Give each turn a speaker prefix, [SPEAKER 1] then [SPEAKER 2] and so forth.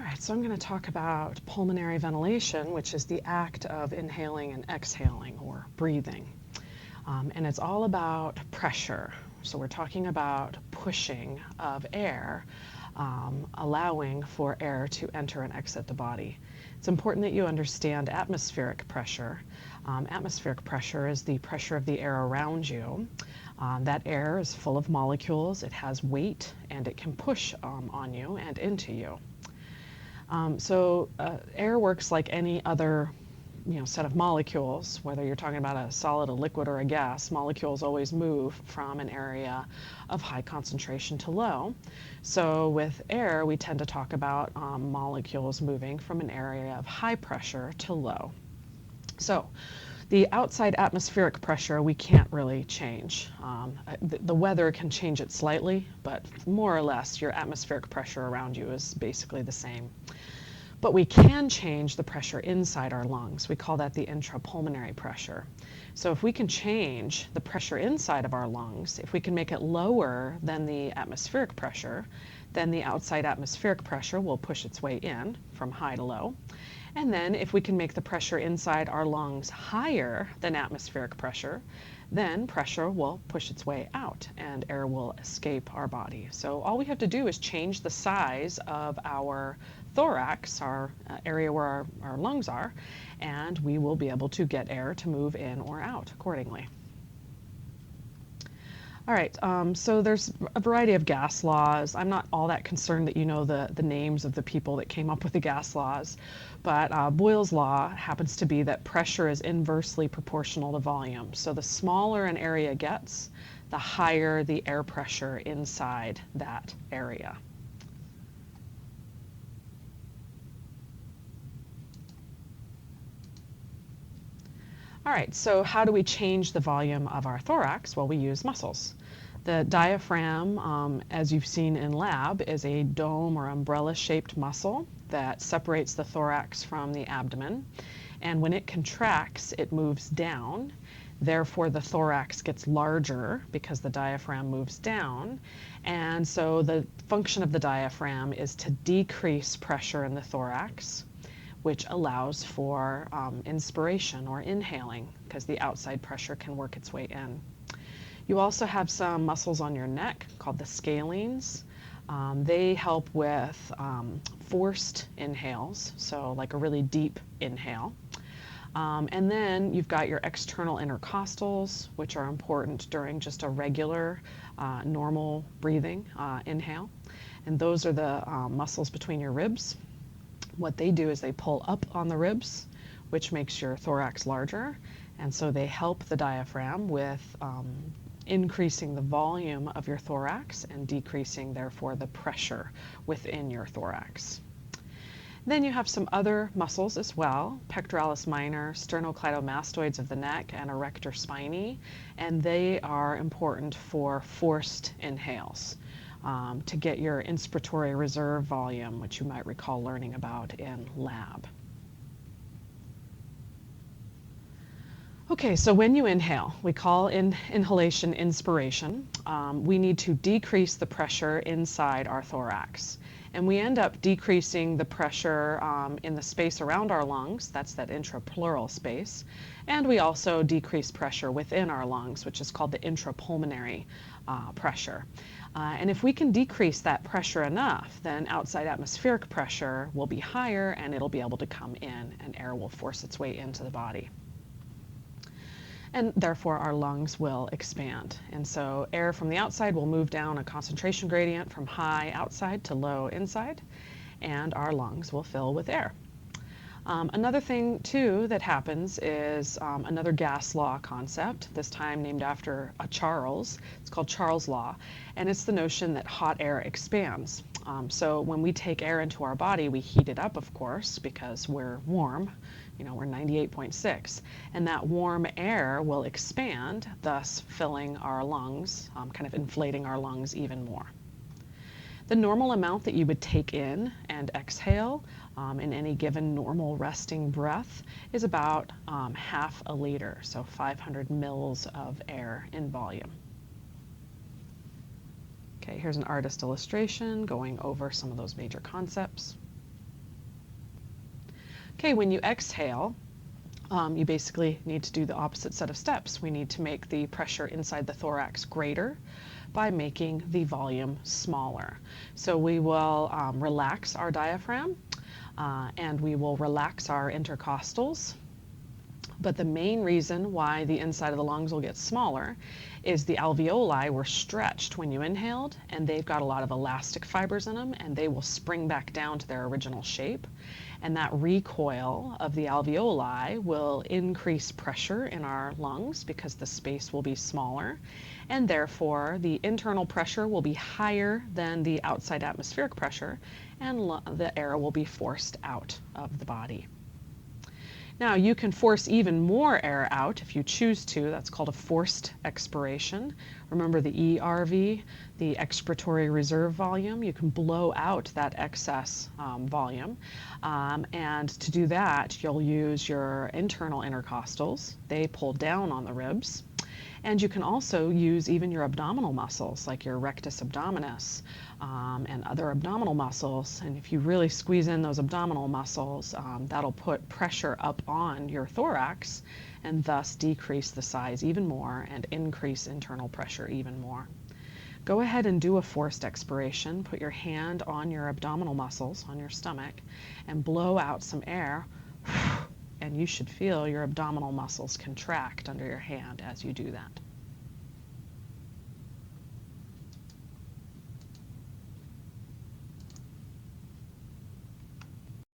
[SPEAKER 1] right, so I'm going to talk about pulmonary ventilation, which is the act of inhaling and exhaling or breathing. And it's all about pressure. So we're talking about pushing of air, allowing for air to enter and exit the body. It's important that you understand atmospheric pressure. Atmospheric pressure is the pressure of the air around you. That air is full of molecules, it has weight, and it can push on you and into you. Air works like any other set of molecules, whether you're talking about a solid, a liquid, or a gas. Molecules always move from an area of high concentration to low. So with air, we tend to talk about molecules moving from an area of high pressure to low. So the outside atmospheric pressure we can't really change. The weather can change it slightly, but more or less your atmospheric pressure around you is basically the same. But we can change the pressure inside our lungs. We call that the intrapulmonary pressure. So if we can change the pressure inside of our lungs, if we can make it lower than the atmospheric pressure, then the outside atmospheric pressure will push its way in from high to low. And then if we can make the pressure inside our lungs higher than atmospheric pressure, then pressure will push its way out and air will escape our body. So all we have to do is change the size of our thorax, our area where our lungs are, and we will be able to get air to move in or out accordingly. All right, so there's a variety of gas laws. I'm not all that concerned that you know the names of the people that came up with the gas laws, but Boyle's law happens to be that pressure is inversely proportional to volume. So the smaller an area gets, the higher the air pressure inside that area. All right, so how do we change the volume of our thorax? Well, we use muscles. The diaphragm, as you've seen in lab, is a dome or umbrella-shaped muscle that separates the thorax from the abdomen. And when it contracts, it moves down. Therefore, the thorax gets larger because the diaphragm moves down. And so the function of the diaphragm is to decrease pressure in the thorax, which allows for inspiration or inhaling because the outside pressure can work its way in. You also have some muscles on your neck called the scalenes. They help with forced inhales, so like a really deep inhale. And then you've got your external intercostals, which are important during just a regular, normal breathing inhale. And those are the muscles between your ribs. What they do is they pull up on the ribs, which makes your thorax larger. And so they help the diaphragm with increasing the volume of your thorax and decreasing, therefore, the pressure within your thorax. Then you have some other muscles as well, pectoralis minor, sternocleidomastoids of the neck, and erector spinae, and they are important for forced inhales to get your inspiratory reserve volume, which you might recall learning about in lab. Okay, so when you inhale, we call inhalation inspiration. We need to decrease the pressure inside our thorax. And we end up decreasing the pressure in the space around our lungs, that's that intrapleural space. And we also decrease pressure within our lungs, which is called the intrapulmonary pressure. And if we can decrease that pressure enough, then outside atmospheric pressure will be higher and it'll be able to come in and air will force its way into the body. And therefore our lungs will expand. And so air from the outside will move down a concentration gradient from high outside to low inside, and our lungs will fill with air. Another thing too that happens is another gas law concept, this time named after a Charles. It's called Charles' law, and it's the notion that hot air expands. So when we take air into our body, we heat it up, of course, because we're warm. We're 98.6, and that warm air will expand, thus filling our lungs, kind of inflating our lungs even more. The normal amount that you would take in and exhale in any given normal resting breath is about half a liter, so 500 mils of air in volume. Okay, here's an artist illustration going over some of those major concepts. Okay, when you exhale, you basically need to do the opposite set of steps. We need to make the pressure inside the thorax greater by making the volume smaller. So we will relax our diaphragm and we will relax our intercostals. But the main reason why the inside of the lungs will get smaller is the alveoli were stretched when you inhaled, and they've got a lot of elastic fibers in them, and they will spring back down to their original shape. And that recoil of the alveoli will increase pressure in our lungs because the space will be smaller, and therefore the internal pressure will be higher than the outside atmospheric pressure, and the air will be forced out of the body. Now you can force even more air out if you choose to. That's called a forced expiration. Remember the ERV, the expiratory reserve volume. You can blow out that excess volume. And to do that, you'll use your internal intercostals. They pull down on the ribs. And you can also use even your abdominal muscles, like your rectus abdominis and other abdominal muscles. And if you really squeeze in those abdominal muscles, that'll put pressure up on your thorax and thus decrease the size even more and increase internal pressure even more. Go ahead and do a forced expiration. Put your hand on your abdominal muscles, on your stomach, and blow out some air. And you should feel your abdominal muscles contract under your hand as you do that.